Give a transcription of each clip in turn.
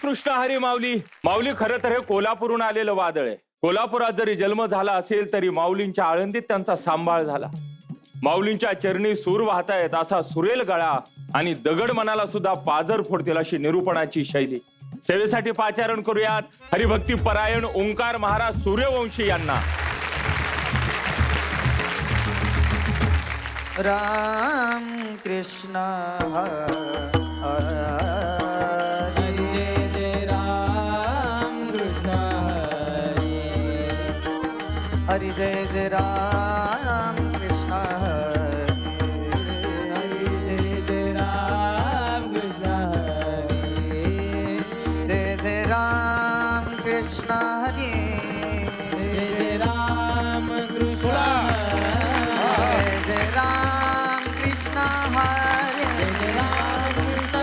कृष्ण हरी माऊली. माऊली, खरं तर हे कोल्हापूरहून आलेलं वादळ आहे. कोल्हापुरात जरी जन्म झाला असेल तरी माऊलींच्या आळंदीत त्यांचा सांभाळ झाला. माऊलींच्या चरणी सूर वाहतायत असा सुरेल गळा आणि दगड मनाला सुद्धा पाजर फोडतील अशी निरूपणाची शैली. सेवेसाठी पाचारण करूयात हरिभक्ती परायण ओंकार महाराज सूर्यवंशी यांना. राम कृष्ण हरी जय राम कृष्ण हरी. हरी जय जय राम कृष्ण हरी जय जय राम कृष्ण हरी. जय जय राम कृष्ण हरी जय जय राम कृष्ण जय जय राम कृष्ण हरी जय राम कृष्ण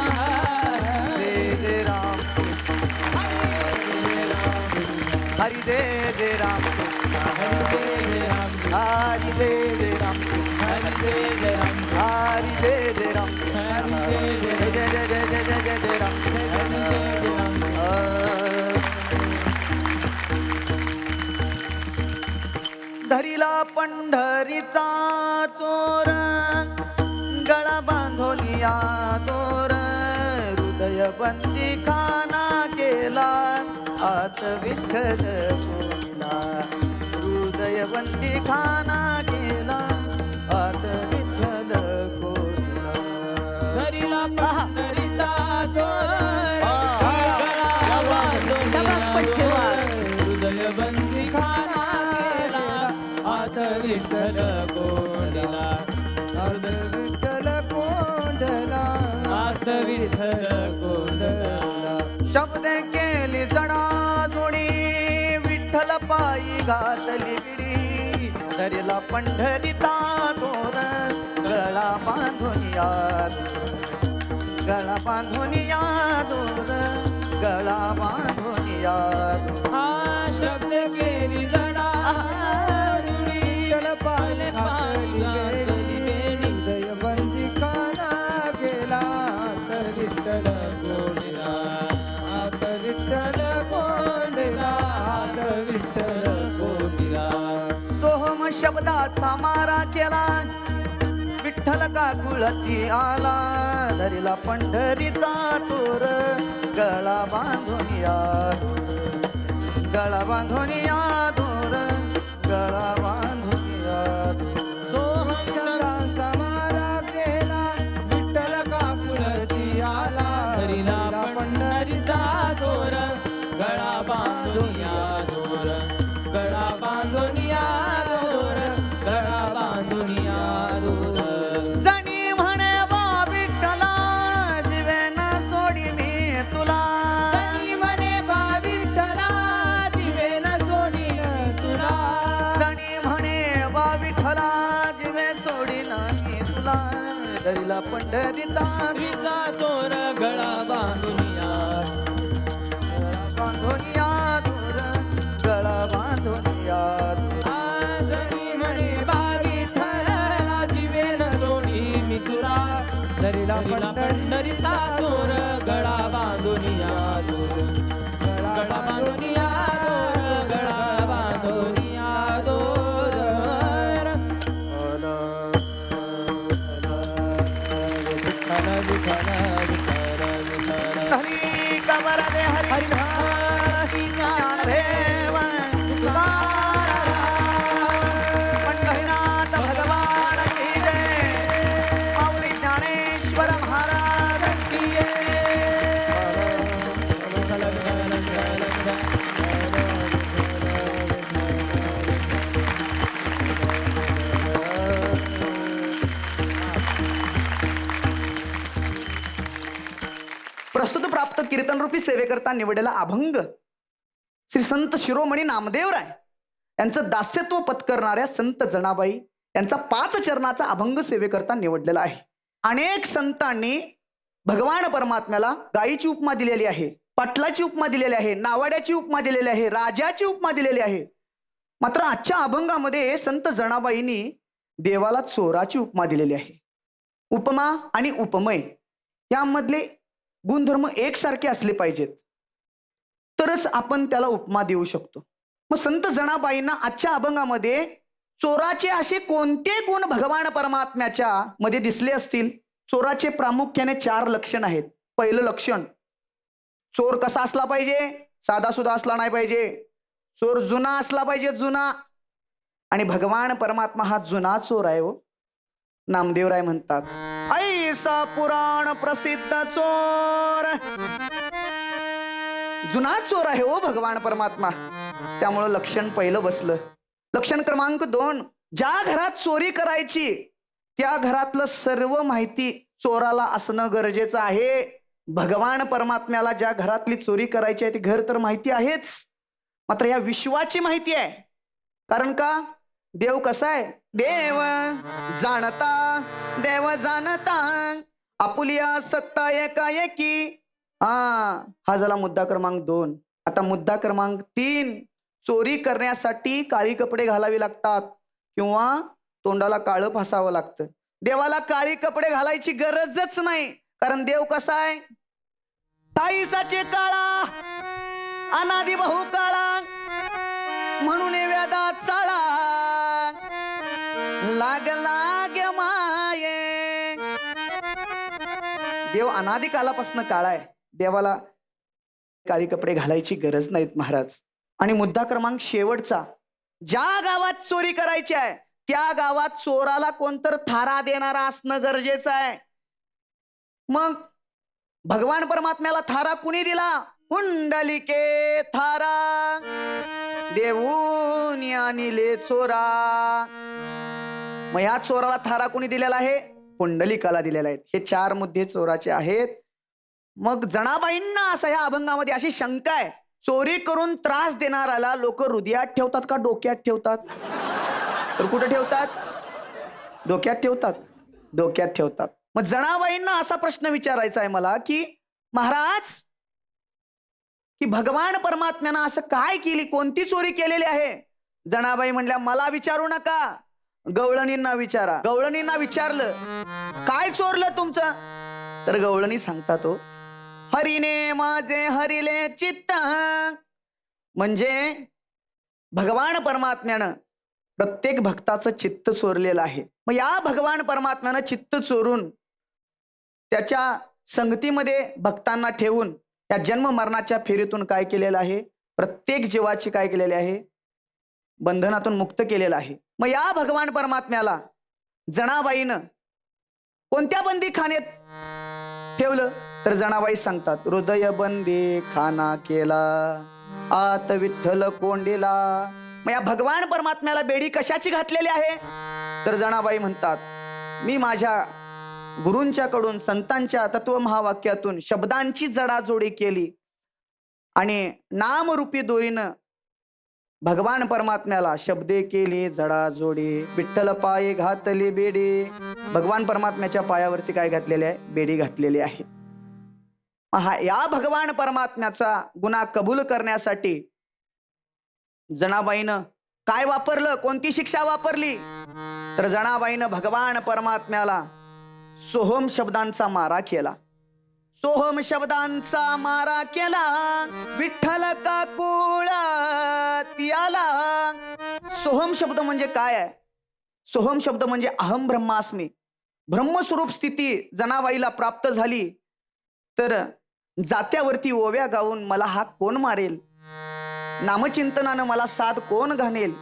जय जय राम हरी जय जय राम हरी जय जय राम हरी जय जय राम जय जय जय जय जय जय जय जय राम. धरिला पंढरीचा चोर गळा बांधोनिया चोर हृदय बंदी खाना केला आत विठ्ठल कोणीला. हृदय बंदी खाना केला आत विठ्ठल कोणीला. हरीला पंढरीचा चोर गळा बांधून हृदय बंदी खाना केला आत विठ्ठल कोंडला. विठ्ठल कोंडला आत विठ्ठल कोंडला. शब्द केली जडा जोडी विठ्ठल पायी घातली बिडी. धरिला पंढरीचा तोर गळा बांधून या गळा बांधून या दोर गळा बांधून या दोर. हा शब्द केली जडा विठ्ठल पायी घातली बिडी. हृदय बंदी खाना केला आत विठ्ठल कोंडला. आत विठ्ठल कोंडला. आत विठ्ठल कोंडला. सोहम शब्दाचा मारा केला विठ्ठल का कुळती आला. धरिला पंढरीचा तोर गळा बांधून या गळा बांधून या दोर गळा बांधून या दोर. सोहम शब्दांचा मारा केला विठ्ठल काकुळती आला. हरीला पंढरीचा दोर गळा बांधून या दोर गळा बांधून या दोर गळा बांधून या दोर. जणी म्हणे बा विठ्ठला जीवेन सोडी मी तुला. जणी म्हणे बा विठ्ठला दिवेन सोडीन तुला. जणी म्हणे बा विठ्ठला जीवे सोडी नाही तुला. धरिला पंढरीचा हरीचा चोर गळा बांधून या बांधून या दोर गळा बांधून या दोर. आजनी म्हणे बा विठ्ठला जीवेन सोडी मी तुला. धरिला पंढरीचा चोर गळा बांधून या दोर गळा बांधून या दोर गळा बांधून या दोर. विठ्ठल विठ्ठल विठ्ठल विठ्ठल. हरी कबर दे हरी हरी ज्ञानदेव तुकाराम. पंढरीनाथ भगवान की जय. माऊली ज्ञानेश्वर महाराज की प्रस्तुत प्राप्त कीर्तनरूपी सेवेकरता निवडलेला अभंग श्री संत शिरोमणी नामदेवराय यांचं दास्यत्व पत्करणाऱ्या संत जनाबाई यांचा 5 चरणाचा अभंग सेवेकरता निवडलेला आहे. अनेक संतांनी भगवान परमात्म्याला गायीची उपमा दिलेली आहे, पाटलाची उपमा दिलेली आहे, नावाड्याची उपमा दिलेली आहे, राजाची उपमा दिलेली आहे. मात्र आजच्या अभंगामध्ये संत जनाबाईंनी देवाला चोराची उपमा दिलेली आहे. उपमा आणि उपमय यामधले गुणधर्म एकसारखे असले पाहिजेत. तरच आपण त्याला उपमा देऊ शकतो. मग संत जनाबाईंना आजच्या अभंगामध्ये चोराचे असे कोणते गुण भगवान परमात्म्याच्या मध्ये दिसले असतील? चोराचे प्रामुख्याने 4 लक्षण आहेत. पहिलं लक्षण, चोर कसा असला पाहिजे? साधा सुद्धा असला नाही पाहिजे. चोर जुना असला पाहिजे, जुना. आणि भगवान परमात्मा हा जुना चोर आहे हो. नामदेवराय म्हणतात, ऐसा पुराण प्रसिद्ध चोर. जुना चोर आहे हो भगवान परमात्मा. त्यामुळं लक्षण पहिलं बसलं. लक्षण क्रमांक 2, ज्या घरात चोरी करायची त्या घरातलं सर्व माहिती चोराला असणं गरजेचं आहे. भगवान परमात्म्याला ज्या घरातली चोरी करायची आहे ती घर तर माहिती आहेच, मात्र या विश्वाची माहिती आहे. कारण का? देव कसा आहे? देव जाणता देव जाणता आपुलिया सत्ता एकाएकी. हा झाला मुद्दा क्रमांक 2. आता मुद्दा क्रमांक 3, चोरी करण्यासाठी काळी कपडे घालावी लागतात किंवा तोंडाला काळं फासावं लागतं. देवाला काळी कपडे घालायची गरजच नाही. कारण देव कसा आहे? ताईसाचे काळा अनादि बहु काळा म्हणून वेदात चाळा लाग लाग माये. देव अनादि कालापासून काळा आहे. देवाला काळी कपडे घालायची गरज नाहीत महाराज. आणि मुद्दा क्रमांक शेवटचा, ज्या गावात चोरी करायची आहे त्या गावात चोराला कोणतर थारा देणारा असणं गरजेचं आहे. मग भगवान परमात्म्याला थारा कुणी दिला? कुंडलिके थारा देऊन आणिले चोरा. मग ह्या चोराला थारा कुणी दिलेला आहे? कुंडलिकाला दिलेला आहे. हे 4 मुद्दे चोराचे आहेत. मग जनाबाईंना असं ह्या अभंगामध्ये अशी शंका आहे, चोरी करून त्रास देणाऱ्याला लोक हृदयात ठेवतात का डोक्यात ठेवतात? तर कुठे ठेवतात? डोक्यात ठेवतात. डोक्यात ठेवतात. मग जनाबाईंना असा प्रश्न विचारायचा आहे मला की महाराज, की भगवान परमात्म्यानं असं काय केली, कोणती चोरी केलेली आहे? जनाबाई म्हणल्या, मला विचारू नका, गवळणींना विचारा. गवळणींना विचारलं, काय चोरलं तुमचं? तर गवळणी सांगतात, हो, हरीने माझे हरिले चित्त. म्हणजे भगवान परमात्म्यानं प्रत्येक भक्ताचं चित्त चोरलेलं आहे. मग या भगवान परमात्म्यानं चित्त चोरून त्याच्या संगतीमध्ये भक्तांना ठेवून या जन्म मरणाच्या फेरीतून काय केलेलं आहे? प्रत्येक जीवाची काय केलेले आहे? बंधनातून मुक्त केलेलं आहे. मग या भगवान परमात्म्याला जनाबाईनं कोणत्या बंदी खाण्यात ठेवलं? तर जनाबाई सांगतात, हृदय बंदी खाना केला आत विठ्ठल कोंडीला. मग या भगवान परमात्म्याला बेडी कशाची घातलेली आहे? तर जनाबाई म्हणतात, मी माझ्या गुरूंच्याकडून संतांच्या तत्व महावाक्यातून शब्दांची जडाजोडी केली आणि नामरूपी दोरीनं भगवान परमात्म्याला शब्दे केली जडाजोडी. विठ्ठल पाये घातली बेडी. भगवान परमात्म्याच्या पायावरती काय घातलेले आहे? बेडी घातलेली आहे. या भगवान परमात्म्याचा गुन्हा कबूल करण्यासाठी जनाबाईनं काय वापरलं? कोणती शिक्षा वापरली? तर जनाबाईनं भगवान परमात्म्याला सोहम शब्दांचा मारा केला. सोहम शब्दांचा मारा केला, विठ्ठल काकुळात आला. सोहम शब्द म्हणजे काय आहे? सोहम शब्द म्हणजे अहम ब्रह्मास्मी. ब्रह्मस्वरूप स्थिती जनाबाईला प्राप्त झाली. तर जात्यावरती ओव्या गाऊन मला हा कोण मारेल, नामचिंतनानं मला साध कोण घाणेल,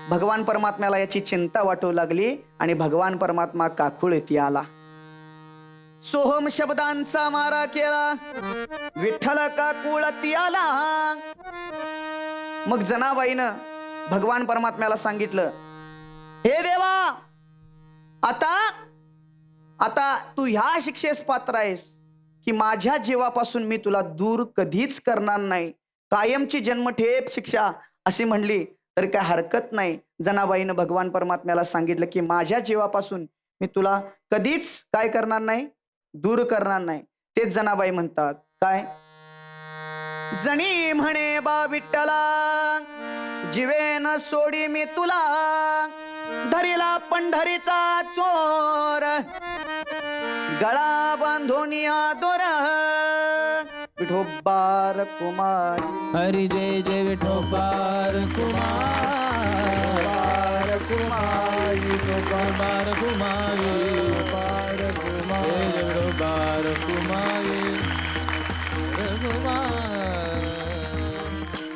भगवान परमात्म्याला याची चिंता वाटू लागली आणि भगवान परमात्मा काकुळ येथे आला. सोहम शब्दांचा मारा केला, विठ्ठल काकुळती आला. मग जनाबाईनं भगवान परमात्म्याला सांगितलं, हे देवा, आता तू ह्या शिक्षेस पात्र आहेस की माझ्या जीवापासून मी तुला दूर कधीच करणार नाही. कायमची जन्मठेप शिक्षा अशी म्हणली तर काय हरकत नाही. जनाबाईनं भगवान परमात्म्याला सांगितलं की माझ्या जीवापासून मी तुला कधीच काय करणार नाही, दूर करणार नाही. तेच जनाबाई म्हणतात, काय? जणी म्हणे बा विठ्ठला, जीवेन सोडी मी तुला, धरीला पंढरीचा चोर, गळा बांधून या दोर. विठो विठोबार कुमारी हरी जय जय विठोबार कुमार कुमारी विठोबार कुमारी जय जय विठोबार कुमारी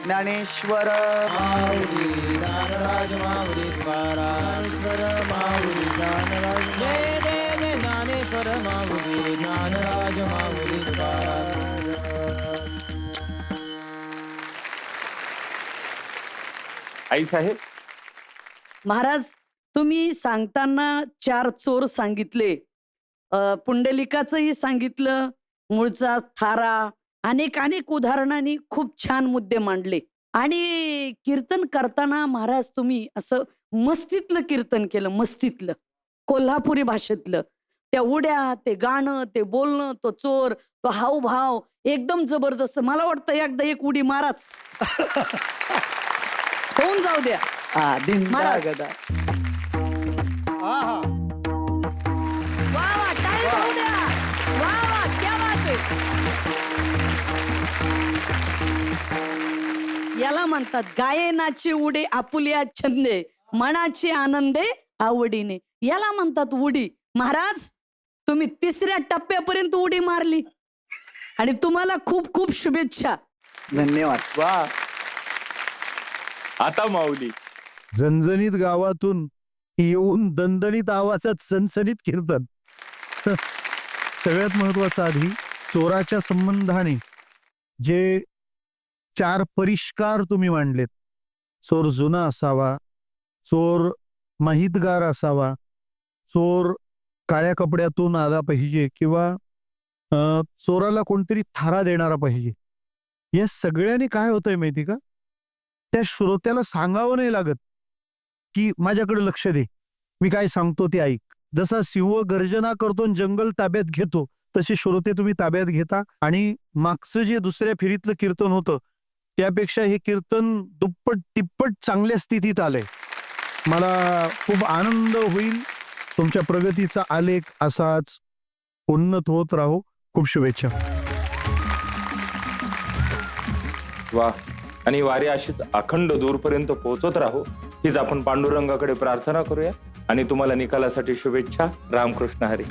ज्ञानेश्वर माऊली ज्ञानराज माऊली ज्ञानेश्वर माऊली ज्ञानराज जय जय जय ज्ञानेश्वर माऊली ज्ञानराज माऊली आई साहेब, महाराज, तुम्ही सांगताना 4 चोर सांगितले, पुंडलिकाचंही सांगितलं, मूळचा थारा, अनेक अनेक उदाहरणांनी खूप छान मुद्दे मांडले. आणि कीर्तन करताना महाराज तुम्ही असं मस्तीतलं कीर्तन केलं, मस्तीतलं कोल्हापुरी भाषेतलं. त्या उड्या, ते गाणं, ते बोलणं, तो चोर, तो हावभाव एकदम जबरदस्त. मला वाटतं एकदा एक उडी माराच. होऊन जाऊ द्या. दिंदा महाराज. गदा वा वा, टाळी वाजवू द्या. वा वा, क्या बात आहे. याला म्हणतात गायनाची उडी आपुल्या छंदे, मनाची आनंदे आवडीने. याला म्हणतात उडी. महाराज, तुम्ही 3ऱ्या टप्प्यापर्यंत उडी मारली आणि तुम्हाला खूप खूप शुभेच्छा. धन्यवाद. वा. आता माऊली, झणझणीत गावातून येऊन दणदणीत आवाजात सनसनीत कीर्तन. सगळ्यात महत्वाचं आधी चोराच्या संबंधाने जे 4 परिष्कार तुम्ही मांडलेत, चोर जुना असावा, चोर माहितगार असावा, चोर काळ्या कपड्यातून आला पाहिजे, किंवा चोराला कोणतरी थारा देणारा पाहिजे. या सगळ्यांनी काय होतंय माहिती का, त्या श्रोत्याला सांगावं नाही लागत की माझ्याकडे लक्ष दे, मी काय सांगतो ते ऐक. जसा सिंह गर्जना करतो आणि जंगल ताब्यात घेतो, तसे श्रोते तुम्ही ताब्यात घेता. आणि मागचं जे 2ऱ्या फेरीतलं कीर्तन होतं त्यापेक्षा हे कीर्तन दुप्पट तिप्पट चांगल्या स्थितीत आलंय. मला खूप आनंद होईल. तुमच्या प्रगतीचा आलेख असाच उन्नत होत राहो. खूप शुभेच्छा. वा. आणि वारी अशीच अखंड दूरपर्यंत पोहोचत राहू, हीच आपण पांडुरंगाकडे प्रार्थना करूया. आणि तुम्हाला निकालासाठी शुभेच्छा. रामकृष्ण हरी.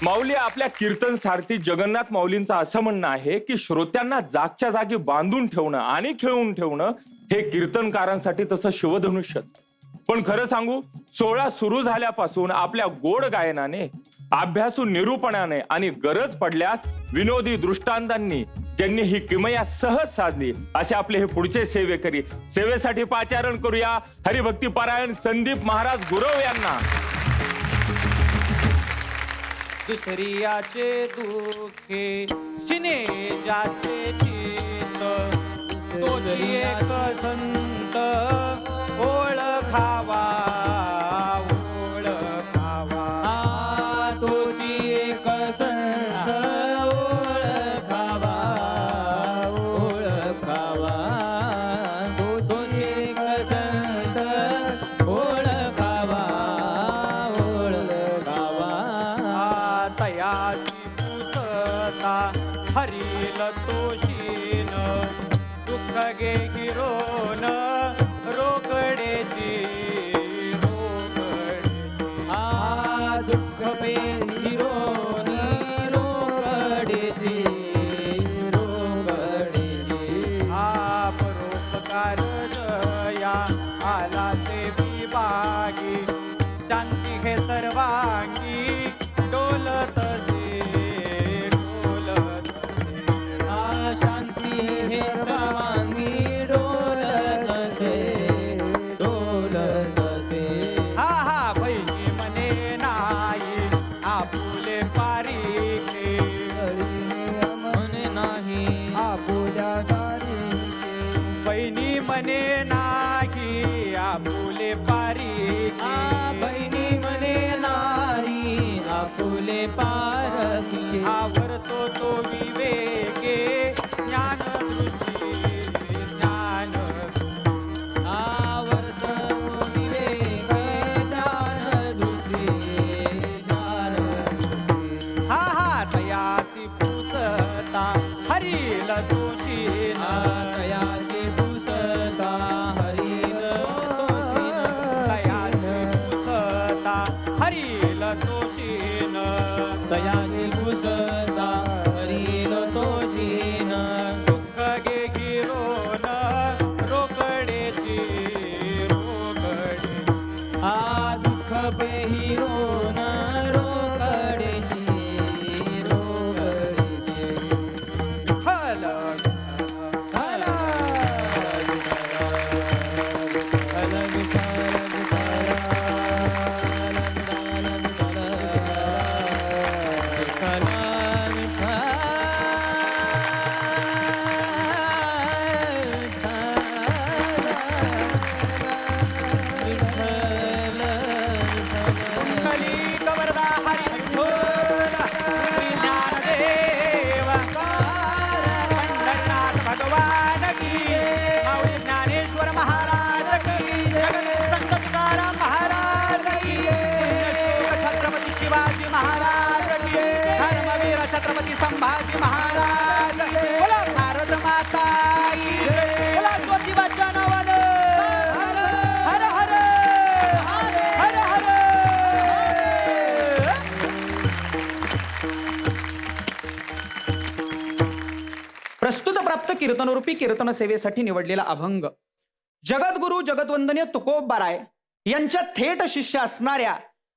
माऊली, आपल्या कीर्तन सारथी जगन्नाथ माऊलींचं असं म्हणणं आहे की श्रोत्यांना जागच्या जागी बांधून ठेवणं आणि खेळून ठेवणं हे कीर्तनकारांसाठी तसं शिवधनुष्य. पण खरं सांगू, सोहळा सुरू झाल्यापासून आपल्या गोड गायनाने, अभ्यासू निरूपणाने आणि गरज पडल्यास विनोदी दृष्टांतांनी ज्यांनी ही किमया सहज साधली, असे आपले हे पुढचे सेवेकरी. सेवेसाठी पाचारण करूया हरिभक्ती पारायण संदीप महाराज गुरव यांना. दुसरियाचे दुःखे शिने जाचे चित, तोची एक संत ओळखावा ओळखावा. तोची एक संत ओळखावा ओळखावा. तोची एक संत ओळखावा ओळखावा. तयाची पुसता हरिल तोशीन, दुःख गे हिरोन रोकडेची रोकडेची. दुःख पे हिरोनी रोकडेची रोकडेची. परोपकार जया आला ते विभागी, शांती हे सर्वांगी डोलतसे डोलतसे. शांती हे सर्वांगी डोलत तयासी पुसता हरील तोषीन तयाचे पुसता हरील तोषीन तयासी पुसता हरील तोषीन तयाचे पुसता हरील तोषीन दुःख गे गिरोन रोकडेची रोकडे आ दुःख पेहिरोन रोकडेची रोकडेची हल हला हल कुंडली कवरदा हरी विठ्ठल श्री ज्ञानदेव पंढरनाथ भगवान की माऊली ज्ञानेश्वर महाराज की जगत संत तुकाराम महाराज की पुण्यश्लोक छत्रपती शिवाजी महाराज की धर्मवीर छत्रपती संभाजी महाराज बोला भारत माता की जय. बोला ज्योतिबाच्या नावानं हर हर हर हर प्रस्तुत प्राप्त कीर्तनरूपी कीर्तन सेवेसाठी निवडलेला अभंग जगद्गुरु जगतवंदनीय तुकोबाराय यांच्या थेट शिष्य असणाऱ्या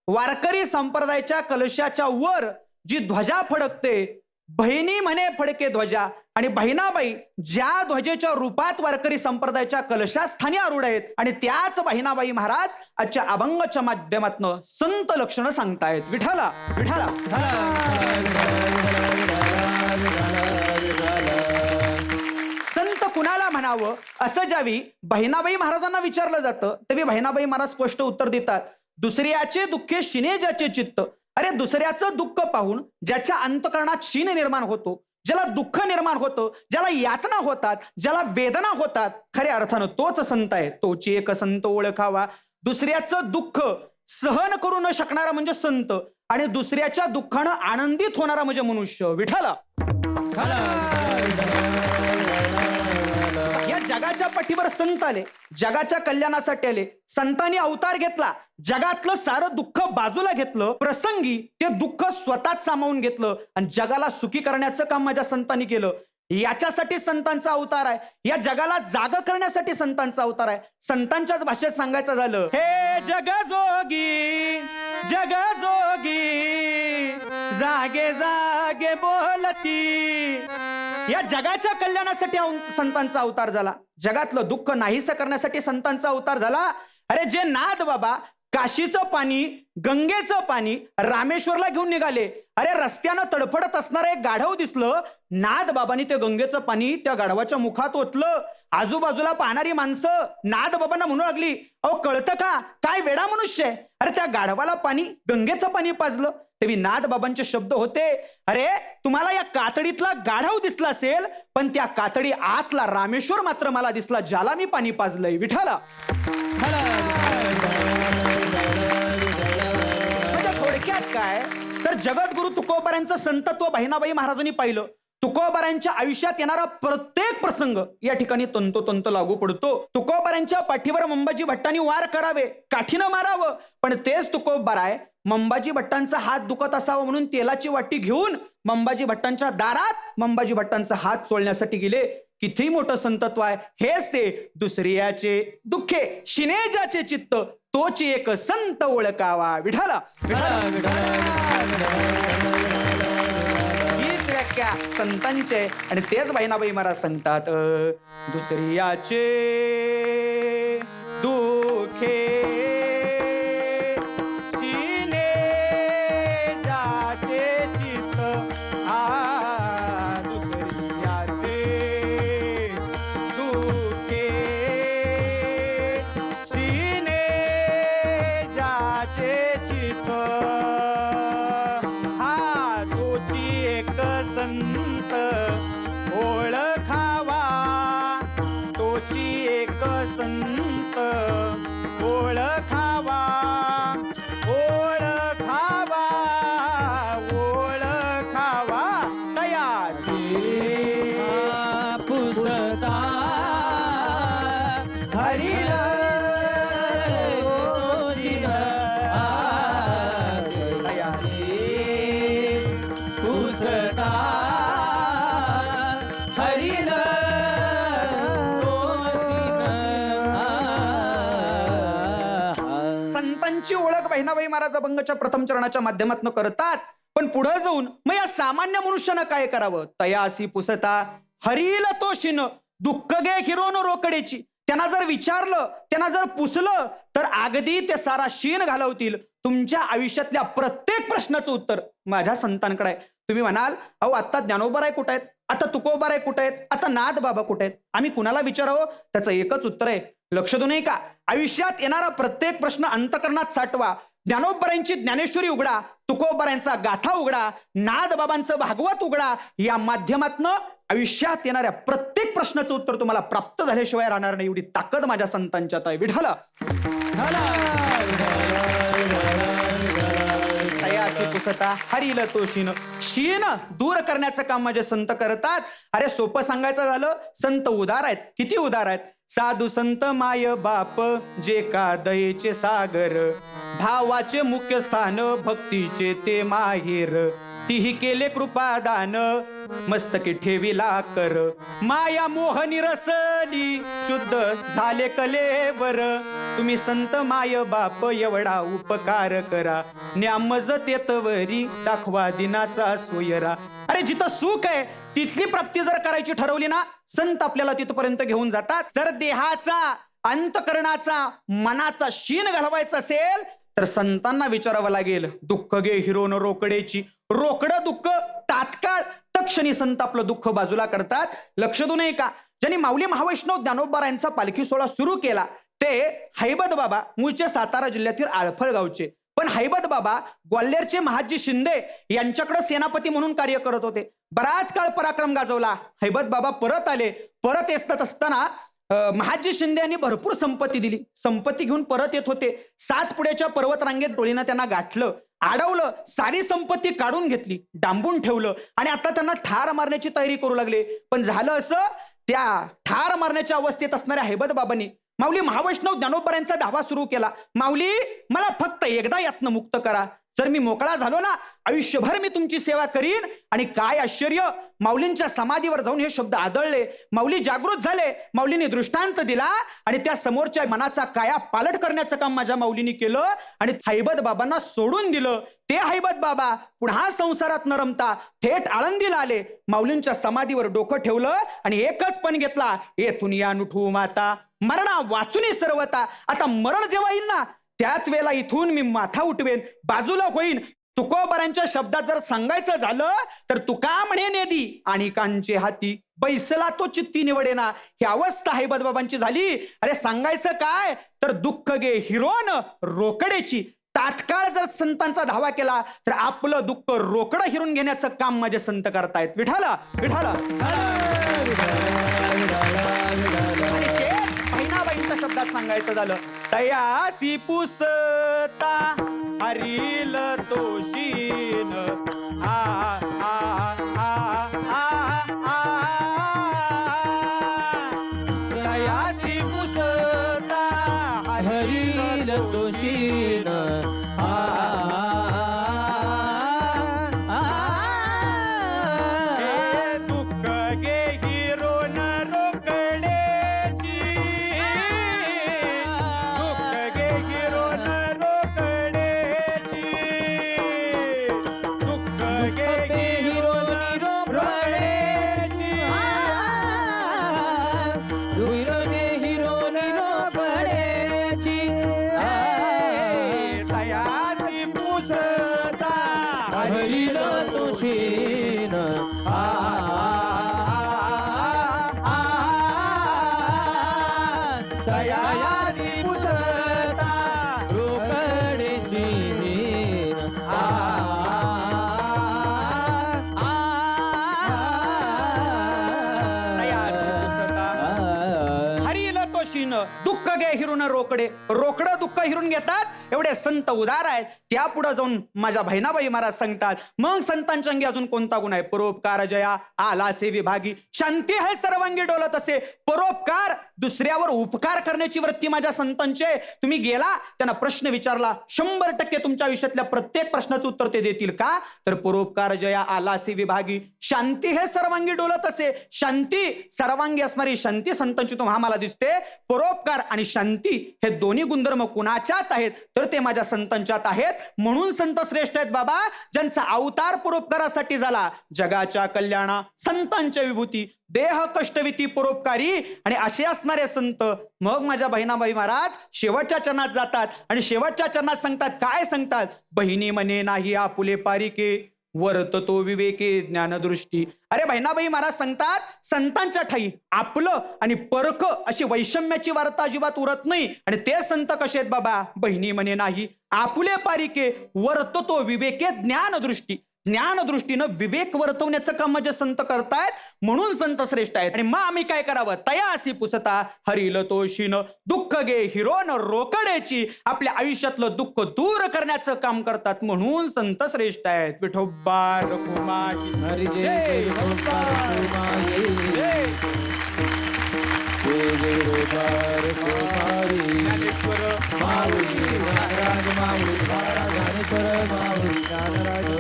वारकरी संप्रदायाच्या कलशाच्या वर जी ध्वजा फडकते, बहिणी म्हणे फडके ध्वजा, आणि बहिणाबाई ज्या ध्वजेच्या रूपात वारकरी संप्रदायाच्या कलशास्थानी आरूढ आहेत, आणि त्याच बहिणाबाई महाराज आजच्या अभंगाच्या माध्यमातून संत लक्षणं सांगतायत. विठाला विठाला संत कुणाला म्हणावं असं ज्यावेळी बहिणाबाई महाराजांना विचारलं जातं त्यावेळी बहिणाबाई महाराज स्पष्ट उत्तर देतात, दुसऱ्याचे दुःखे शिने ज्याचे चित्त. अरे दुसऱ्याचं दुःख पाहून ज्याच्या अंतकरणात शीन निर्माण होतो, ज्याला दुःख निर्माण होतं, ज्याला यातना होतात, ज्याला वेदना होतात, खऱ्या अर्थानं तोच संत आहे. तोची एक संत ओळखावा. दुसऱ्याचं दुःख सहन करू न शकणारा म्हणजे संत, आणि दुसऱ्याच्या दुःखानं आनंदित होणारा म्हणजे मनुष्य. विठाला या जगाच्या पाठीवर संत आले, जगाच्या कल्याणासाठी आले. संतांनी अवतार घेतला, जगातलं सारं दुःख बाजूला घेतलं, प्रसंगी ते दुःख स्वतःच सामावून घेतलं आणि जगाला सुखी करण्याचं काम माझ्या संतांनी केलं. याच्यासाठी संतांचा अवतार आहे, या जगाला जाग करण्यासाठी संतांचा अवतार आहे. संतांच्याच भाषेत सांगायचं झालं, हे जगजोगी जगजोगी जागे जागे बोलती. या जगाच्या कल्याणासाठी संतांचा अवतार झाला, जगातलं दुःख नाहीसं करण्यासाठी संतांचा अवतार झाला. अरे जे नाथ बाबा काशीचं पाणी, गंगेचं पाणी रामेश्वरला घेऊन निघाले, अरे रस्त्यानं तडफडत असणारं एक गाढव दिसलं, नाथ बाबांनी ते गंगेचं पाणी त्या गाढवाच्या मुखात ओतलं. आजूबाजूला पाहणारी माणसं नाथ बाबांना म्हणू लागली, अहो कळतं का, काय वेडा मनुष्य आहे. अरे त्या गाढवाला पाणी, गंगेचं पाणी पाजलं. तेव्हा नाथ बाबांचे शब्द होते, अरे तुम्हाला या कातडीतला गाढव दिसला असेल, पण त्या कातडी आतला रामेश्वर मात्र मला दिसला, ज्याला मी पाणी पाजलंय. विठाला म्हणजे थोडक्यात काय तर जगद्गुरु तुकोबारांचं संतत्व बहिणाबाई महाराजांनी पाहिलं. तुकोबारांच्या आयुष्यात येणारा प्रत्येक प्रसंग या ठिकाणी तंतोतंत लागू पडतो. तुकोबारांच्या पाठीवर मंबाजी भट्टांनी वार करावे, काठीनं मारावं, पण तेच तुकोबाराय मंबाजी भट्टांचा हात दुखत असावा म्हणून तेलाची वाटी घेऊन मंबाजी भट्टांच्या दारात मंबाजी भट्टांचा हात चोळण्यासाठी गेले. किती मोठं संतत्व आहे. हेच ते दुसऱ्याचे दुःखे शिने ज्याचे चित्त, तोची एक संत ओळखावा. विठाला हीच व्याख्या संतांचे, आणि तेच बहिणाबाई महाराज सांगतात, दुसऱ्याचे दुःखे शिने ज्याचे चित्त, दुसऱ्याचे दुःखे शिने ज्याचे चित्त, तोची एक संत ओळखावा, तोची एक महाराजांची ओळख बहिणाबाई महाराज अभंगाच्या प्रथम चरणाच्या माध्यमातून करतात, पण पुढे जाऊन मग या सामान्य मनुष्यानं काय करावं? तयासी पुसता हरील तोशिन दुःख गे हिरोन रोकडेची. त्यांना जर विचारलं, त्यांना जर पुसलं, तर अगदी ते सारा शीन घालवतील. तुमच्या आयुष्यातल्या प्रत्येक प्रश्नाचं उत्तर माझ्या संतांकडे आहे. तुम्ही म्हणाल, अहो आता ज्ञानोबराय कुठे आहेत, आता तुकोबाराय कुठे आहेत, आता नाथ बाबा कुठे आहेत, आम्ही कुणाला विचारावं? त्याचं एकच उत्तर आहे, लक्ष देऊ नये का? आयुष्यात येणारा प्रत्येक प्रश्न अंतकरणात साठवा. ज्ञानोबरायांची ज्ञानेश्वरी उघडा, तुकोबरायांचा गाथा उघडा, नाथ बाबांचं भागवत उघडा. या माध्यमातनं आयुष्यात येणाऱ्या प्रत्येक प्रश्नाचं उत्तर तुम्हाला प्राप्त झाल्याशिवाय राहणार नाही. एवढी ताकद माझ्या संतांच्यात आहे. विठाला तयासी पुसता हरील तोशीन. शीन दूर करण्याचं काम माझे संत करतात. अरे सोपं सांगायचं झालं, संत उदार आहेत. किती उदार आहेत? साधू संत माय बाप जे का दयेचे सागर, भावाचे मुख्य स्थान भक्तीचे ते माहेर. तीही केले कृपादान मस्तकी ठेविला कर. माया मोह निरसली शुद्ध झाले कलेवर. तुम्ही संत माय बाप एवढा उपकार करा. न्यामज तेतवरी दाखवा दिनाचा सोयरा. अरे जिथं सुख आहे तिथली प्राप्ती जर करायची ठरवली ना, संत आपल्याला तिथपर्यंत घेऊन जातात. जर देहाचा, अंतकरणाचा, मनाचा शीन घालवायचा असेल तर संतांना विचारावं लागेल, दुःख गे हिरोन रोकडेची. रोकडं दुःख तात्काळ तक्षणी संत आपलं दुःख बाजूला करतात. लक्ष देऊ नये का? ज्यांनी माऊली महावैष्णव ज्ञानोबरायांचा पालखी सोहळा सुरू केला ते हैबत बाबा, मूळचे सातारा जिल्ह्यातील आळफळ गावचे. पण हैबत बाबा ग्वाल्हेरचे महाजी शिंदे यांच्याकडे सेनापती म्हणून कार्य करत होते. बराच काळ पराक्रम गाजवला. हैबत बाबा परत आले. परत येत असताना महाजी शिंदे यांनी भरपूर संपत्ती दिली. संपत्ती घेऊन परत येत होते. सातपुड्याच्या पर्वतरांगेत डोळीनं त्यांना गाठलं, अडवलं, सारी संपत्ती काढून घेतली, डांबून ठेवलं आणि आता त्यांना ठार मारण्याची तयारी करू लागले. पण झालं असं, त्या ठार मारण्याच्या अवस्थेत असणाऱ्या हैबत बाबांनी माऊली महावैष्णव ज्ञानोबरायांचा दावा सुरू केला. माऊली, मला फक्त एकदा यातनं मुक्त करा. जर मी मोकळा झालो ना, आयुष्यभर मी तुमची सेवा करीन. आणि काय आश्चर्य, माऊलींच्या समाधीवर जाऊन हे शब्द आदळले. माऊली जागृत झाले. माऊलींनी दृष्टांत दिला आणि त्या समोरच्या मनाचा काया पालट करण्याचं काम माझ्या माऊलींनी केलं आणि हैबत बाबांना सोडून दिलं. ते हैबत बाबा पुन्हा संसारात न रमता थेट आळंदीला आले. माऊलींच्या समाधीवर डोकं ठेवलं आणि एकच पण घेतला, येथून या नुठू माता मरणा वाचुनी सर्वता. आता मरण जेव्हा येईल ना, त्याच वेळेला इथून मी माथा उठवेन, बाजूला होईन. तुकोबारांच्या शब्दात जर सांगायचं झालं तर तुका म्हणे नेदी आणि कांचे हाती बैसला तो चित्ती निवडेना. ही अवस्था हैबत बाबांची झाली. अरे सांगायचं काय तर दुःख गे हिरोन रोकडेची. तात्काळ जर संतांचा धावा केला तर आपलं दुःख रोकडं हिरून घेण्याचं काम माझे संत करतायत. विठाला विठाला. बहिणाबाईंच्या शब्दात सांगायचं झालं, तयासी पुसता हरील तोशीन. तयासी पुसता हरील तोशीन. दुःख गे हिरोन रोकडेची. दुःख गे हिरोन रोकडेची. दुःख गे हिरोन रोकडेची. तयासी पुसता हरील तोशीन. तयासी पुसता रोकडेची. हरील तोशीन. दुःख गे हिरून रोकडे. रोकडं दुःख हिरून घेतात. एवढे संत उदार आहेत. त्या पुढे जाऊन माझ्या बहिणाबाई महाराज सांगतात, मग संतांच्या अंगी अजून कोणता गुण आहे? परोपकार जया आला से विभागी. शांती है सर्वांगी डोलत असे. परोपकार, दुसऱ्यावर उपकार करण्याची वृत्ती माझ्या संतांचे. तुम्ही गेला, त्यांना प्रश्न विचारला, 100% तुमच्या आयुष्यातल्या प्रत्येक प्रश्नाचं उत्तर ते देतील. का तर परोपकार जया आला से विभागी. शांती हे सर्वांगी डोलत असे. शांती, सर्वांगी असणारी शांती संतांची तुम्हाला मला दिसते. परोपकार आणि शांती हे दोन्ही गुणधर्म कुणाच्यात आहेत तर ते माझ्या संतांच्यात आहेत. म्हणून संत श्रेष्ठ आहेत बाबा, ज्यांचा अवतार परोपकारासाठी झाला. जगाच्या कल्याणा संतांच्या विभूती, देह कष्टविती परोपकारी. आणि असे असणारे संत मग माझ्या बहिणाबाई महाराज शेवटच्या चरणात जातात आणि शेवटच्या चरणात सांगतात. काय सांगतात? बहिणी म्हणे नाही आपुले पारिके, वर्ततो विवेके ज्ञानदृष्टी. अरे बहिणाबाई महाराज सांगतात, संतांच्या ठाई आपलं आणि परक अशी वैषम्याची वार्ता अजिबात उरत नाही. आणि ते संत कसे आहेत बाबा? बहिणी म्हणे नाही आपुले पारिके, वर्ततो विवेके ज्ञानदृष्टी. ज्ञानदृष्टीनं विवेक वर्तवण्याचं काम म्हणजे संत करतायत. म्हणून संत श्रेष्ठ आहेत. आणि मग आम्ही काय करावं? तयासी पुसता हरिल तोषीनं दुःख गे हिरोन रोकड्याची. आपल्या आयुष्यातलं दुःख दूर करण्याचं काम करतात. म्हणून संत श्रेष्ठ आहेत. विठोबा रखुमाई हरी जय विठोबा रखुमाई. जय. जय जय विठोबा रखुमाई. ज्ञानेश्वर माऊली नागराज, माऊली महाराज, ज्ञानेश्वर माऊली नागराज.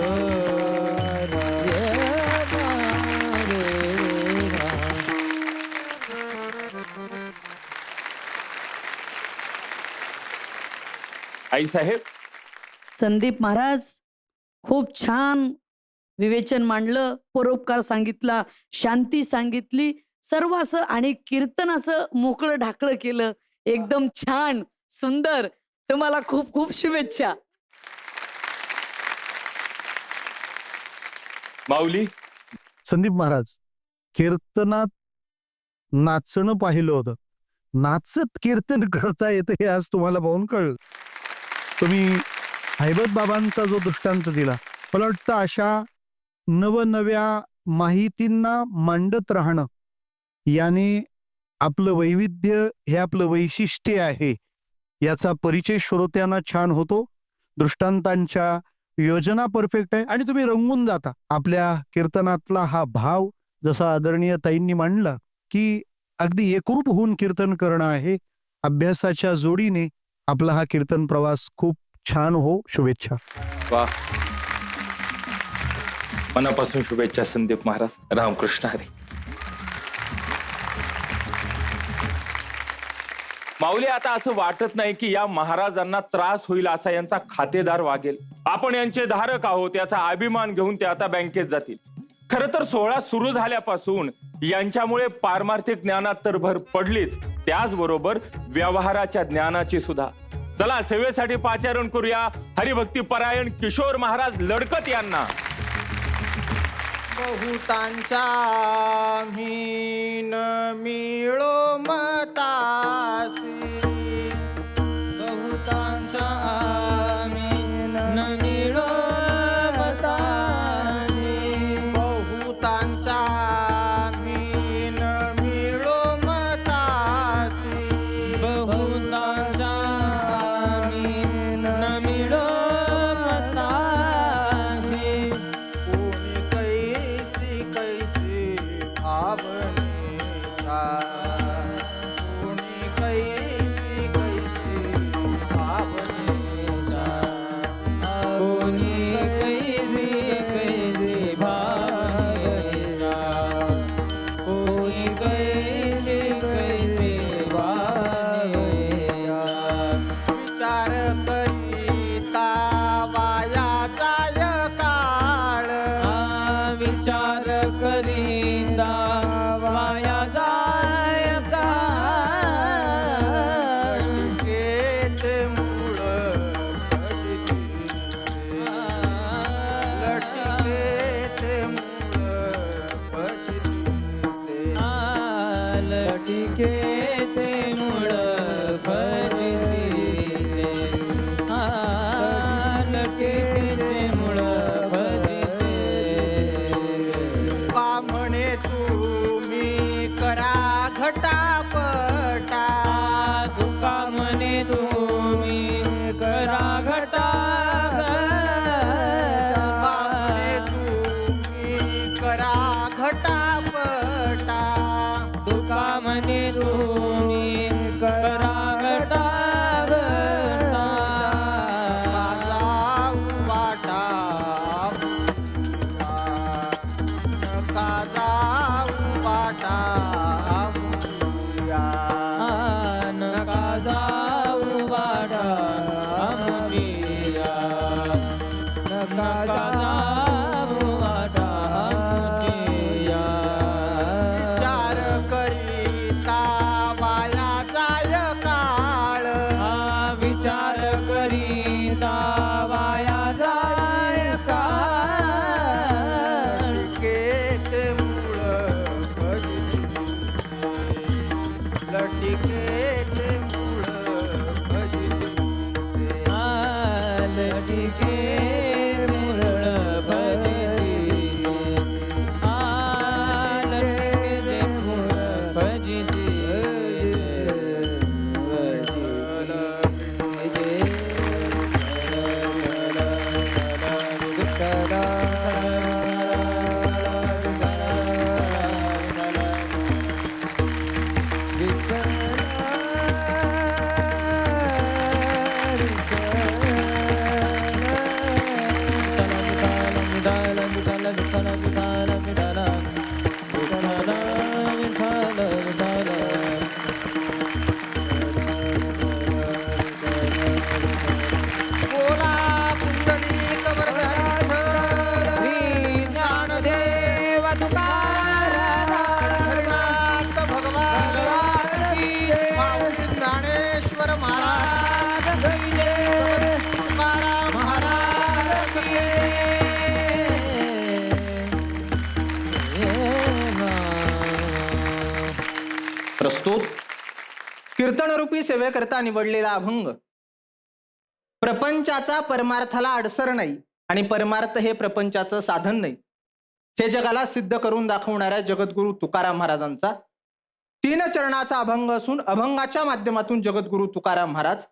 आई साहेब, संदीप महाराज खूप छान विवेचन मांडलं, परोपकार सांगितला, शांती सांगितली, सर्व असं आणि कीर्तन असं मोकळं ढाकळं केलं. एकदम छान, सुंदर. तुम्हाला खूप खूप शुभेच्छा. माऊली, संदीप महाराज, कीर्तनात नाचणं पाहिलं होतं, नाचत कीर्तन करता येतं हे आज तुम्हाला पाहून कळलं. तुम्ही हैबत बाबांचा जो दृष्टांत दिला, मला वाटतं अशा नवनव्या माहितींना मांडत राहणं याने आपलं वैविध्य हे आपलं वैशिष्ट्य आहे याचा परिचय श्रोत्यांना छान होतो. दृष्टांतांच्या योजना परफेक्ट आहे आणि तुम्ही रंगून जाता. आपल्या कीर्तनातला हा भाव जसा आदरणीय ताईंनी मांडला की अगदी एकरूप होऊन कीर्तन करणं आहे. अभ्यासाच्या जोडीने आपला हा कीर्तन प्रवास खूप छान हो. शुभेच्छा. वा, मनापासून शुभेच्छा संदीप महाराज. रामकृष्ण हरी. माऊली, आता असं वाटत नाही की या महाराजांना त्रास होईल असा यांचा खातेदार वागेल. आपण यांचे धारक आहोत याचा अभिमान घेऊन ते आता बँकेत जातील. खरं तर सोहळा सुरू झाल्यापासून यांच्यामुळे पारमार्थिक ज्ञानात तर भर पडलीच, त्याचबरोबर व्यवहाराच्या ज्ञानाची सुद्धा. चला सेवेसाठी पाचारण करूया हरिभक्ती परायण किशोर महाराज लडकत यांना. बहुतांचा मीन मिळो मतासी, बहुतांचा मीन मिळो मतासी, बहुतांचा मीन मिळो मतासी, बहुतांचा मीन मिळो मतासी. कोणी कैसी कैसी भावनेचा, कोणी कैसी कैसी भावनेचा, कोणी कैसी कैसी भावनेचा, कोणी कैसी कैसी भावनेचा. विचार करीता वायाचा काळ, विचार करीता वाया जाय काळ. लटिकेचे मूळ पडिते, लटिकेचे मूळ पडिते, लटिकेचे मूळ पडिते, लटिकेचे मूळ पडिते. म्हणे तुम्ही करा घटापटा, दुका म्हणे तुम्ही करा घटापटा, म्हणे तुम्ही करा घटापटा, दुका म्हणे तुम्ही करा घटापटा. जाऊ वाटा का जाऊ वाटा, प्रस्तुत कीर्तनरूपी सेवेकरता निवडलेला अभंग. प्रपंचाचा परमार्थाला अडसर नाही आणि परमार्थ हे प्रपंचाचं साधन नाही, हे जगाला सिद्ध करून दाखवणाऱ्या जगद्गुरु तुकाराम महाराजांचा 3 चरणाचा अभंग असून अभंगाच्या माध्यमातून जगद्गुरु तुकाराम महाराज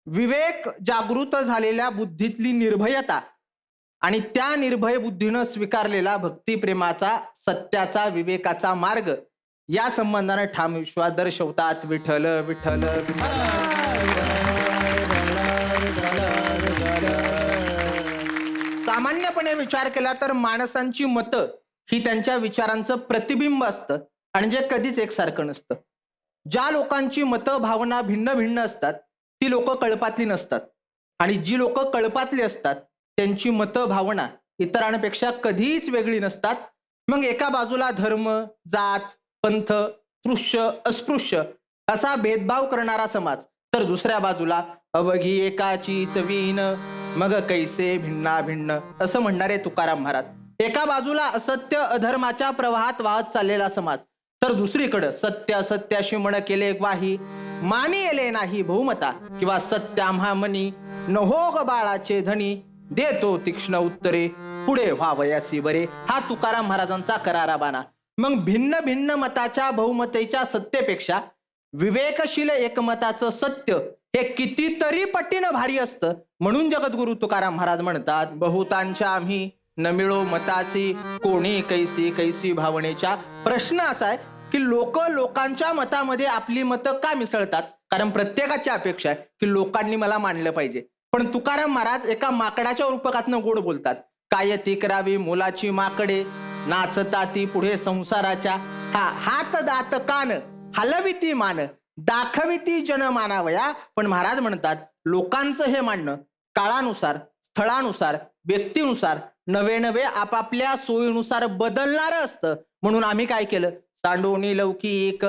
विवेक जागृत झालेल्या बुद्धीतली निर्भयता आणि त्या निर्भय बुद्धीनं स्वीकारलेला भक्तिप्रेमाचा सत्याचा विवेकाचा मार्ग या संबंधाने ठाम विश्वास दर्शवतात. विठ्ठल विठ्ठल सामान्यपणे विचार केला तर माणसांची मतं ही त्यांच्या विचारांचं प्रतिबिंब असतं आणि जे कधीच एकसारखं नसतं. ज्या लोकांची मतं भावना भिन्न भिन्न असतात ती लोक कळपातली नसतात आणि जी लोक कळपातली असतात त्यांची मतं भावना इतरांपेक्षा कधीच वेगळी नसतात. मग एका बाजूला धर्म, जात, पंथ, स्पृश्य, अस्पृश्य असा भेदभाव करणारा समाज, तर दुसऱ्या बाजूला अवघी एकाचीच वीण मग कैसे भिन्ना भिन्न असं म्हणणारे तुकाराम महाराज. एका बाजूला असत्य अधर्माच्या प्रवाहात वाहत चाललेला समाज, तर दुसरीकडं सत्य असत्याशी म्हण केले ग्वाही, मानी येले नाही बहुमता किंवा सत्य आम्हा मनी, नहो ग बाळाचे धनी, देतो तीक्ष्ण उत्तरे, पुढे व्हावयासी बरे, हा तुकाराम महाराजांचा कराराबाना. मग भिन्न भिन्न मताच्या बहुमतेच्या सत्तेपेक्षा विवेकशील एकमताचं सत्य हे कितीतरी पटीनं भारी असतं. म्हणून जगद्गुरु तुकाराम महाराज म्हणतात, बहुतांच्या आम्ही न मिळो मतासी, कोणी कैसी कैसी भावनेच्या. प्रश्न असा आहे की लोकांच्या मतामध्ये आपली मतं का मिसळतात? कारण प्रत्येकाची अपेक्षा आहे की लोकांनी मला मानलं पाहिजे. पण तुकाराम महाराज एका माकडाच्या रूपकातनं गोड बोलतात. काय ती करावी मुलाची माकडे, नाचता ती पुढे संसाराच्या, हा हात दात कान हलविती मान, दाखविती जन मानावया. पण महाराज म्हणतात लोकांचं हे मानणं काळानुसार, स्थळानुसार, व्यक्तीनुसार नवे नवे आपापल्या सोयीनुसार बदलणारं असतं. म्हणून आम्ही काय केलं, सांडोनी लौकिक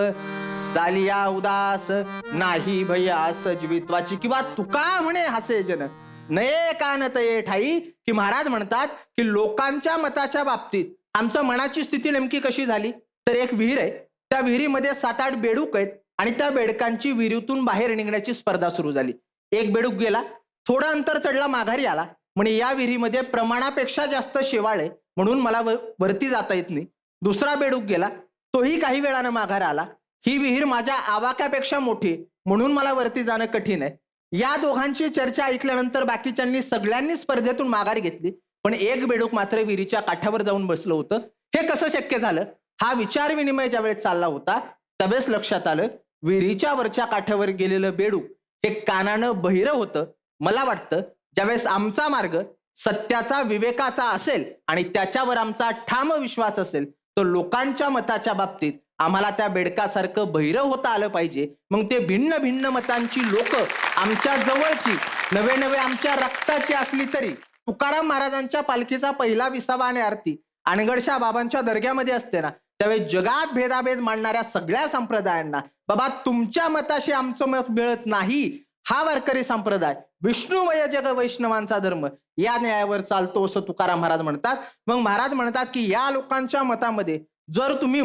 जालिया उदास, नाही भया सजीवित्वाची, किंवा तुका म्हणे हसे जन नये कानत ये ठाई. की महाराज म्हणतात की लोकांच्या मताच्या बाबतीत आमचं मनाची स्थिती नेमकी कशी झाली, तर एक विहीर आहे, त्या विहिरीमध्ये 7-8 बेडूक आहेत आणि त्या बेडकांची विहिरीतून बाहेर निघण्याची स्पर्धा सुरू झाली. एक बेडूक गेला, थोडं अंतर चढला, माघारी आला, म्हणे या विहिरीमध्ये प्रमाणापेक्षा जास्त शेवाळ आहे म्हणून मला वरती जाता येत नाही. दुसरा बेडूक गेला, तोही काही वेळानं माघार आला, ही विहीर माझ्या आवाक्यापेक्षा मोठी म्हणून मला वरती जाणं कठीण आहे. या दोघांची चर्चा ऐकल्यानंतर बाकीच्यांनी सगळ्यांनी स्पर्धेतून माघार घेतली, पण एक बेडूक मात्र विहिरीच्या काठावर जाऊन बसलं होतं. हे कसं शक्य झालं? हा विचार विनिमय ज्यावेळेस चालला होता त्यावेळेस लक्षात आलं विहिरीच्या वरच्या काठावर गेलेलं बेडूक हे कानानं बहिरं होतं. मला वाटतं ज्यावेळेस आमचा मार्ग सत्याचा विवेकाचा असेल आणि त्याच्यावर आमचा ठाम विश्वास असेल तर लोकांच्या मताच्या बाबतीत आम्हाला त्या बेडकासारखं बहिरं होता आलं पाहिजे. मग ते भिन्न भिन्न मतांची लोक आमच्या जवळची, नवे नवे आमच्या रक्ताची असली तरी तुकाराम महाराजांच्या पालखीचा पहिला विसावा आणि आरती अनगडशा बाबांच्या दर्ग्यामध्ये असते ना, त्यावेळेस जगात भेदाभेद मांडणाऱ्या सगळ्या संप्रदायांना बाबा तुमच्या मताशी आमचं मत मिळत नाही, हा वारकरी संप्रदाय विष्णुमय जग वैष्णवांचा धर्म या न्यायावर चालतो असं तुकाराम महाराज म्हणतात. मग महाराज म्हणतात की या लोकांच्या मतामध्ये जर तुम्ही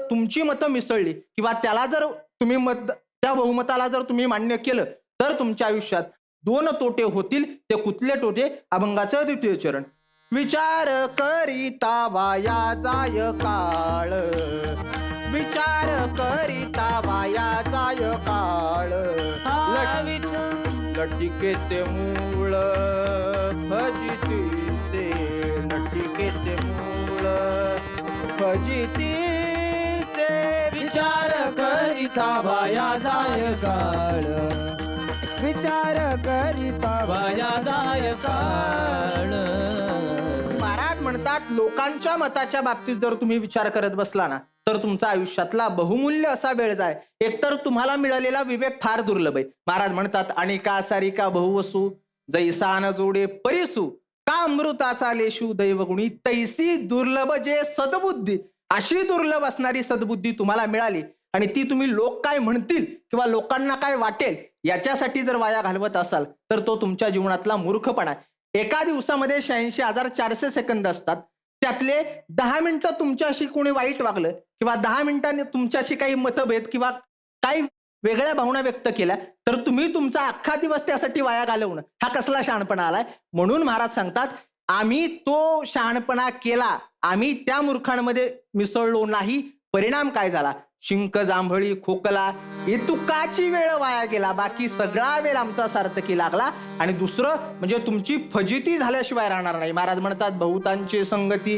तुमची मतं मिसळली किंवा त्याला जर तुम्ही त्या बहुमताला जर तुम्ही मान्य केलं तर तुमच्या आयुष्यात 2 तोटे होतील. ते कुठले तोटे? अभंगाचं 2य चरण. विचार करिता वाया जाय काळ, विचार करिता वाया जाय काळ, लटिकेचे मूळ फजितीचे, लटिकेचे मूळ फजितीचे, विचार करिता वाया जाय काळ, विचार करिता वाया जाय काळ. महाराज म्हणतात लोकांच्या मताच्या बाबतीत जर तुम्ही विचार करत बसला ना तर तुमचा आयुष्यातला बहुमूल्य असा वेळ जाय. एकतर तुम्हाला मिळालेला विवेक फार दुर्लभ आहे. महाराज म्हणतात अनिका सारिका बहुवसू, जैसा न जोडे परिसू, का अमृताचा लेशू दैवगुणी, तैसी दुर्लभ जे सद्बुद्धी. अशी दुर्लभ असणारी सद्बुद्धी तुम्हाला मिळाली आणि ती तुम्ही लोक काय म्हणतील किंवा लोकांना काय वाटेल याच्यासाठी जर वाया घालवत असाल तर तो तुमच्या जीवनातला मूर्खपणा आहे. एका दिवसामध्ये 86,400 सेकंद असतात. त्यातले 10 मिनिटं तुमच्याशी कोणी वाईट वागलं किंवा 10 मिनिटांनी तुमच्याशी काही मतभेद किंवा काही वेगळ्या भावना व्यक्त केल्या तर तुम्ही तुमचा अख्खा दिवस त्यासाठी वाया घालवणं हा कसला शहाणपणा आलाय. म्हणून महाराज सांगतात आम्ही तो शहाणपणा केला, आम्ही त्या मूर्खांमध्ये मिसळलो नाही. परिणाम काय झाला? शिंक, जांभळी, खोकला, इतुकाची वेळ वाया गेला, बाकी सगळा वेळ आमचा सार्थकी लागला. आणि दुसरं म्हणजे तुमची फजिती झाल्याशिवाय राहणार नाही. महाराज म्हणतात बहुतांची संगती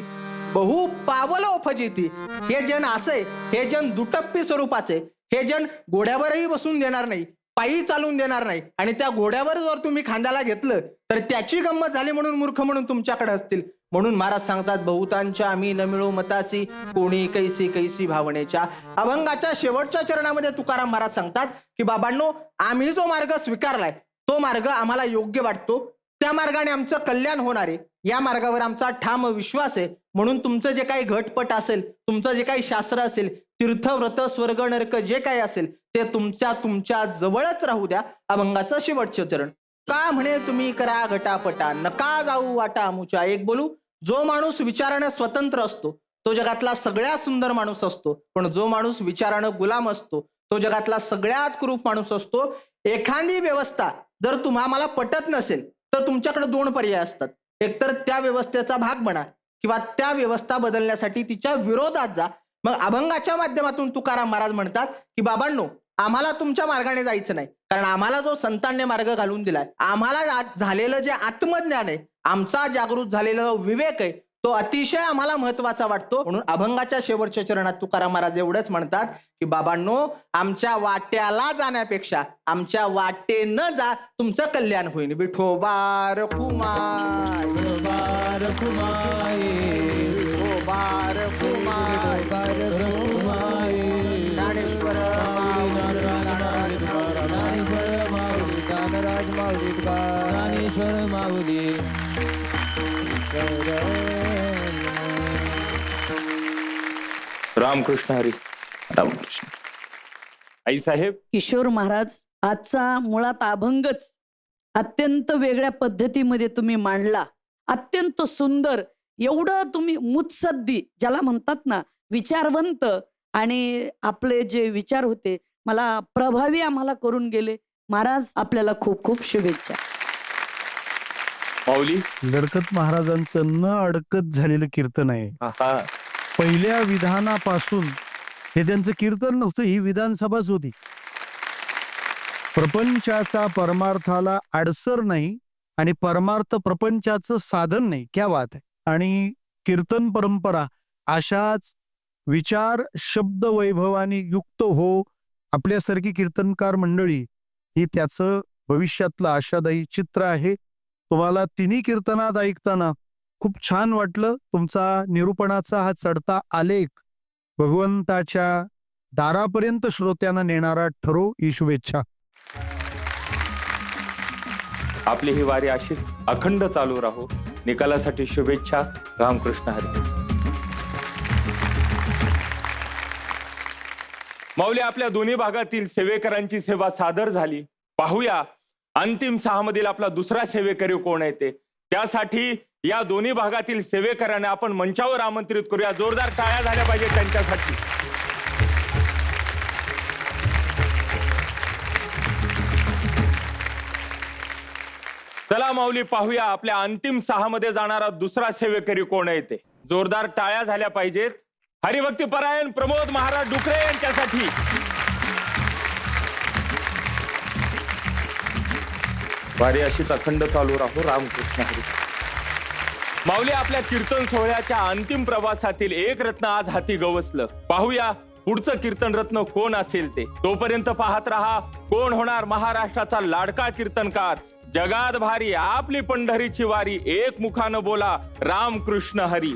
बहु पावलो फजिती. हे जन असंय, हे जन दुटप्पी स्वरूपाचे, हे जन घोड्यावरही बसून देणार नाही, पायी चालून देणार नाही, आणि त्या घोड्यावर जर तुम्ही खांद्याला घेतलं तर त्याची गंमत झाली म्हणून मूर्ख म्हणून तुमच्याकडे असतील. म्हणून महाराज सांगतात बहुतांच्या आम्ही न मिळू मतासी, कोणी कैसी कैसी भावनेच्या. अभंगाच्या शेवटच्या चरणामध्ये तुकाराम महाराज सांगतात की बाबांनो, आम्ही जो मार्ग स्वीकारलाय तो मार्ग आम्हाला योग्य वाटतो, त्या मार्गाने आमचं कल्याण होणार आहे, या मार्गावर आमचा ठाम विश्वास आहे. म्हणून तुमचं जे काही घटपट असेल, तुमचं जे काही शास्त्र असेल, तीर्थ, व्रत, स्वर्ग, नरक जे काही असेल ते तुमच्या जवळच राहू द्या. अभंगाचं शेवटचं चरण. का म्हणे तुम्ही करा घटापटा, नका जाऊ वाटा आमुच्या. एक बोलू, जो माणूस विचारानं स्वतंत्र असतो तो जगातला सगळ्यात सुंदर माणूस असतो, पण जो माणूस विचारानं गुलाम असतो तो जगातला सगळ्यात कुरूप माणूस असतो. एखादी व्यवस्था जर तुम्हाला पटत नसेल तर तुमच्याकडे 2 पर्याय असतात. एकतर त्या व्यवस्थेचा भाग बना किंवा त्या व्यवस्था बदलण्यासाठी तिच्या विरोधात जा. मग अभंगाच्या माध्यमातून तुकाराम महाराज म्हणतात की बाबांनो, आम्हाला तुमच्या मार्गाने जायचं नाही, कारण आम्हाला जो संतांनी मार्ग घालून दिलाय, आम्हाला झालेलं जे आत्मज्ञान आहे, आमचा जागृत झालेला जो विवेक आहे, तो अतिशय आम्हाला महत्वाचा वाटतो. म्हणून अभंगाच्या शेवटच्या चरणात तुकाराम महाराज एवढंच म्हणतात की बाबांनो, आमच्या वाट्याला जाण्यापेक्षा आमच्या वाटेनं जा, तुमचं कल्याण होईल. विठोबा रखुमाई, विठोबा रखुमाई, विठोबा रखुमाई, ज्ञानेश्वर माऊली. रामकृष्ण हरी. रामकृष्ण. आई साहेब, किशोर महाराज, आजचा मुळात अभंगच अत्यंत वेगळ्या पद्धतीमध्ये तुम्ही मांडला. अत्यंत सुंदर, एवढं तुम्ही मुत्सद्दी, ज्याला म्हणतात ना विचारवंत, आणि आपले जे विचार होते मला प्रभावी आम्हाला करून गेले. महाराज, आपल्याला खूप खूप शुभेच्छा. माऊली. लडकत महाराजांचं न अडकत झालेलं कीर्तन आहे. आहा. पहिल्या विधानापासून हे त्यांचं कीर्तन नव्हतं, ही विधानसभाच होती. प्रपंचाचा परमार्थाला आडसर नाही आणि परमार्थ प्रपंचाचं साधन नाही. क्या बात आहे. आणि कीर्तन परंपरा अशाच विचार शब्द वैभवाने युक्त हो, आपल्यासारखी कीर्तनकार मंडळी ही त्याचं भविष्यातलं आशादायी चित्र आहे. तुम्हाला तिन्ही कीर्तनात ऐकताना खूप छान वाटलं. तुमचा निरूपणाचा हा चढता आलेख भगवंताच्या दारापर्यंत श्रोत्यांना नेणारा ठरो, ही शुभेच्छा. आपली ही वारी अशीच अखंड चालू राहो. निकालासाठी शुभेच्छा. रामकृष्ण हरी. माऊली, आपल्या दोन्ही भागातील सेवेकरांची सेवा सादर झाली. पाहूया अंतिम 6 मधील आपला दुसरा सेवेकरी कोण आहे ते. त्यासाठी या दोन्ही भागातील सेवेकरांना आपण मंचावर आमंत्रित करूया. जोरदार टाळ्या झाल्या पाहिजे त्यांच्यासाठी. चला माऊली, पाहूया आपल्या अंतिम 6 मध्ये जाणारा दुसरा सेवेकरी कोण आहे ते. जोरदार टाळ्या झाल्या पाहिजेत. हरिभक्ती परायण प्रमोद महाराज डुकरे यांच्यासाठी. वारी अशीच अखंड चालू राहो. रामकृष्ण हरी. माऊली, आपल्या कीर्तन सोहळ्याच्या अंतिम प्रवासातील एक रत्न आज हाती गवसलं. पाहूया पुढचं कीर्तन रत्न कोण असेल ते. तोपर्यंत पाहत रहा कोण होणार महाराष्ट्राचा लाडका कीर्तनकार. जगात भारी आपली पंढरीची वारी, एक मुखानं बोला रामकृष्ण हरी.